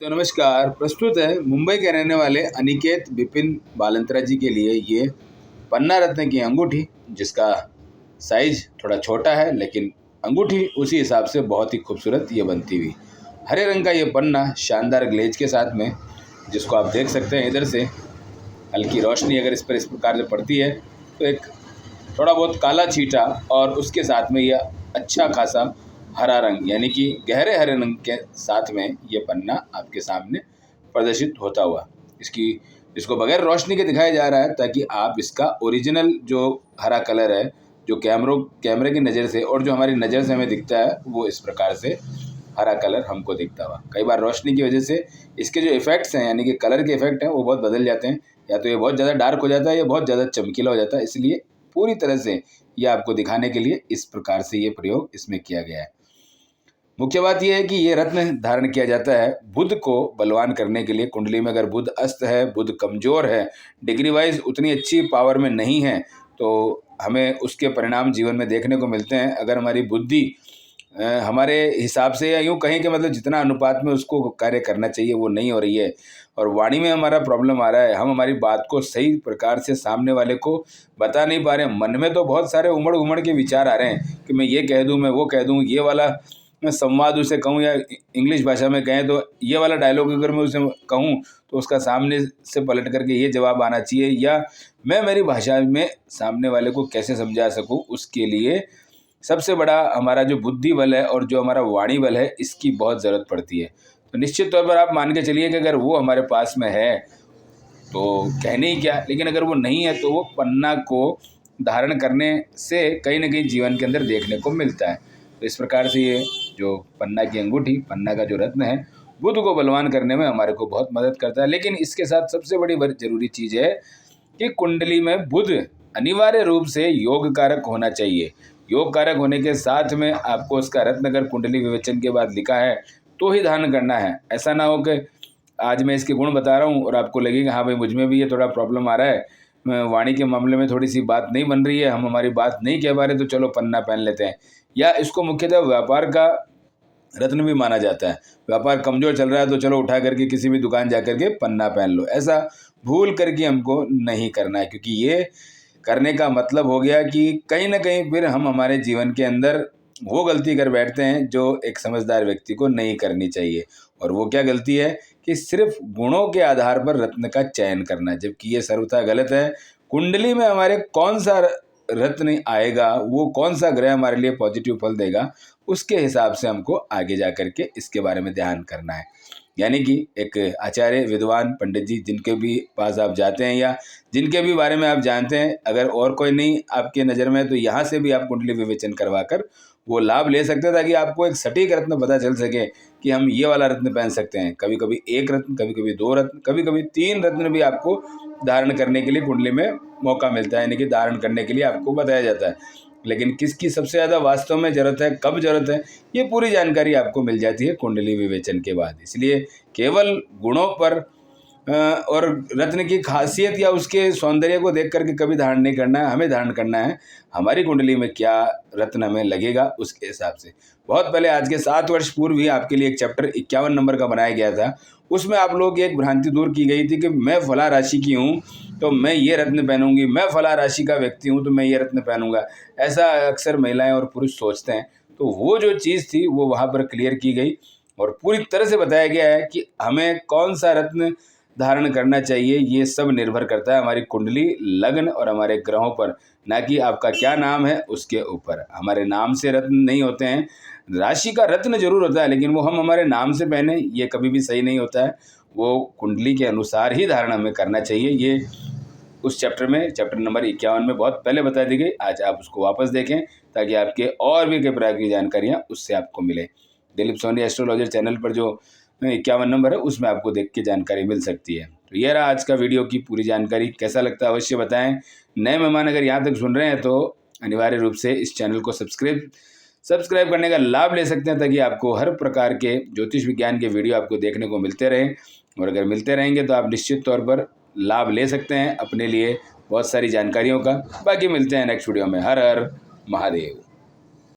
तो नमस्कार। प्रस्तुत है मुंबई के रहने वाले अनिकेत विपिन बालंत्रा जी के लिए ये पन्ना रत्न की अंगूठी, जिसका साइज थोड़ा छोटा है लेकिन अंगूठी उसी हिसाब से बहुत ही खूबसूरत ये बनती हुई। हरे रंग का ये पन्ना शानदार ग्लेज के साथ में, जिसको आप देख सकते हैं इधर से हल्की रोशनी अगर इस पर इस प्रकार से पड़ती है तो एक थोड़ा बहुत काला छींटा और उसके साथ में यह अच्छा खासा हरा रंग यानी कि गहरे हरे रंग के साथ में ये पन्ना आपके सामने प्रदर्शित होता हुआ इसको बगैर रोशनी के दिखाया जा रहा है ताकि आप इसका ओरिजिनल जो हरा कलर है, जो कैमरे की नज़र से और जो हमारी नज़र से हमें दिखता है, वो इस प्रकार से हरा कलर हमको दिखता हुआ। कई बार रोशनी की वजह से इसके जो इफ़ेक्ट्स हैं यानी कि कलर के इफ़ेक्ट हैं वो बहुत बदल जाते हैं, या तो ये बहुत ज़्यादा डार्क हो जाता है या बहुत ज़्यादा चमकीला हो जाता है। इसलिए पूरी तरह से ये आपको दिखाने के लिए इस प्रकार से ये प्रयोग इसमें किया गया है। मुख्य बात यह है कि ये रत्न धारण किया जाता है बुध को बलवान करने के लिए। कुंडली में अगर बुध अस्त है, बुध कमज़ोर है, डिग्री वाइज उतनी अच्छी पावर में नहीं है, तो हमें उसके परिणाम जीवन में देखने को मिलते हैं। अगर हमारी बुद्धि हमारे हिसाब से, या यूँ कहें कि मतलब जितना अनुपात में उसको कार्य करना चाहिए वो नहीं हो रही है, और वाणी में हमारा प्रॉब्लम आ रहा है, हम हमारी बात को सही प्रकार से सामने वाले को बता नहीं पा रहे हैं। मन में तो बहुत सारे उमड़ घुमड़ के विचार आ रहे हैं कि मैं ये कह दूँ, मैं वो कह दूँ, ये वाला मैं संवाद उसे कहूँ, या इंग्लिश भाषा में कहें तो ये वाला डायलॉग अगर मैं उसे कहूँ तो उसका सामने से पलट करके ये जवाब आना चाहिए, या मैं मेरी भाषा में सामने वाले को कैसे समझा सकूँ, उसके लिए सबसे बड़ा हमारा जो बुद्धि बल है और जो हमारा वाणी बल है, इसकी बहुत ज़रूरत पड़ती है। तो निश्चित तौर पर आप मान के चलिए कि अगर वो हमारे पास में है तो कहने ही क्या, लेकिन अगर वो नहीं है तो वो पन्ना को धारण करने से कहीं ना कहीं जीवन के अंदर देखने को मिलता है। तो इस प्रकार से ये जो पन्ना की अंगूठी, पन्ना का जो रत्न है, बुध को बलवान करने में हमारे को बहुत मदद करता है। लेकिन इसके साथ सबसे बड़ी ज़रूरी चीज़ है कि कुंडली में बुध अनिवार्य रूप से योग कारक होना चाहिए। योग कारक होने के साथ में आपको उसका रत्न अगर कुंडली विवेचन के बाद लिखा है तो ही धारण करना है। ऐसा ना हो कि आज मैं इसके गुण बता रहा हूँ और आपको लगेगा हाँ भाई मुझ में भी ये थोड़ा प्रॉब्लम आ रहा है, वाणी के मामले में थोड़ी सी बात नहीं बन रही है, हम हमारी बात नहीं कह पा रहे, तो चलो पन्ना पहन लेते हैं। या इसको मुख्यतः व्यापार का रत्न भी माना जाता है। व्यापार कमज़ोर चल रहा है तो चलो उठा करके किसी भी दुकान जा करके पन्ना पहन लो। ऐसा भूल करके हमको नहीं करना है, क्योंकि ये करने का मतलब हो गया कि कहीं ना कहीं फिर हम हमारे जीवन के अंदर वो गलती कर बैठते हैं जो एक समझदार व्यक्ति को नहीं करनी चाहिए। और वो क्या गलती है कि सिर्फ गुणों के आधार पर रत्न का चयन करना, जबकि ये सर्वथा गलत है। कुंडली में हमारे कौन सा रत्न आएगा, वो कौन सा ग्रह हमारे लिए पॉजिटिव फल देगा, उसके हिसाब से हमको आगे जा करके इसके बारे में ध्यान करना है। यानी कि एक आचार्य विद्वान पंडित जी जिनके भी पास आप जाते हैं या जिनके भी बारे में आप जानते हैं, अगर और कोई नहीं आपके नज़र में है तो यहाँ से भी आप कुंडली विवेचन करवा कर वो लाभ ले सकते हैं, ताकि आपको एक सटीक रत्न पता चल सके कि हम ये वाला रत्न पहन सकते हैं। कभी कभी एक रत्न, कभी कभी दो रत्न, कभी कभी तीन रत्न भी आपको धारण करने के लिए कुंडली में मौका मिलता है, यानी कि धारण करने के लिए आपको बताया जाता है। लेकिन किसकी सबसे ज़्यादा वास्तव में ज़रूरत है, कब ज़रूरत है, ये पूरी जानकारी आपको मिल जाती है कुंडली विवेचन के बाद। इसलिए केवल गुणों पर और रत्न की खासियत या उसके सौंदर्य को देख करके कभी धारण नहीं करना है। हमें धारण करना है हमारी कुंडली में क्या रत्न हमें लगेगा उसके हिसाब से। बहुत पहले, आज के 7 वर्ष पूर्व ही आपके लिए एक चैप्टर 51 नंबर का बनाया गया था। उसमें आप लोग एक भ्रांति दूर की गई थी कि मैं फला राशि की हूँ तो मैं ये रत्न पहनूंगी, मैं फला राशि का व्यक्ति हूँ तो मैं ये रत्न पहनूंगा। ऐसा अक्सर महिलाएं और पुरुष सोचते हैं। तो वो जो चीज़ थी वो वहाँ पर क्लियर की गई और पूरी तरह से बताया गया है कि हमें कौन सा रत्न धारण करना चाहिए। ये सब निर्भर करता है हमारी कुंडली, लग्न और हमारे ग्रहों पर, ना कि आपका क्या नाम है उसके ऊपर। हमारे नाम से रत्न नहीं होते हैं। राशि का रत्न जरूर होता है, लेकिन वो हम हमारे नाम से पहने ये कभी भी सही नहीं होता है। वो कुंडली के अनुसार ही धारण हमें करना चाहिए। ये उस चैप्टर में, चैप्टर नंबर 51 में बहुत पहले बता दी गई। आज आप उसको वापस देखें ताकि आपके और भी कई प्रकार की जानकारियाँ उससे आपको मिले। दिलीप सोनी एस्ट्रोलॉजर चैनल पर जो 51 नंबर है उसमें आपको देख के जानकारी मिल सकती है। तो ये रहा आज का वीडियो की पूरी जानकारी। कैसा लगता है अवश्य बताएं। नए मेहमान अगर यहाँ तक सुन रहे हैं तो अनिवार्य रूप से इस चैनल को सब्सक्राइब करने का लाभ ले सकते हैं, ताकि आपको हर प्रकार के ज्योतिष विज्ञान के वीडियो आपको देखने को मिलते रहें। और अगर मिलते रहेंगे तो आप निश्चित तौर पर लाभ ले सकते हैं अपने लिए बहुत सारी जानकारियों का। बाकी मिलते हैं नेक्स्ट वीडियो में। हर हर महादेव।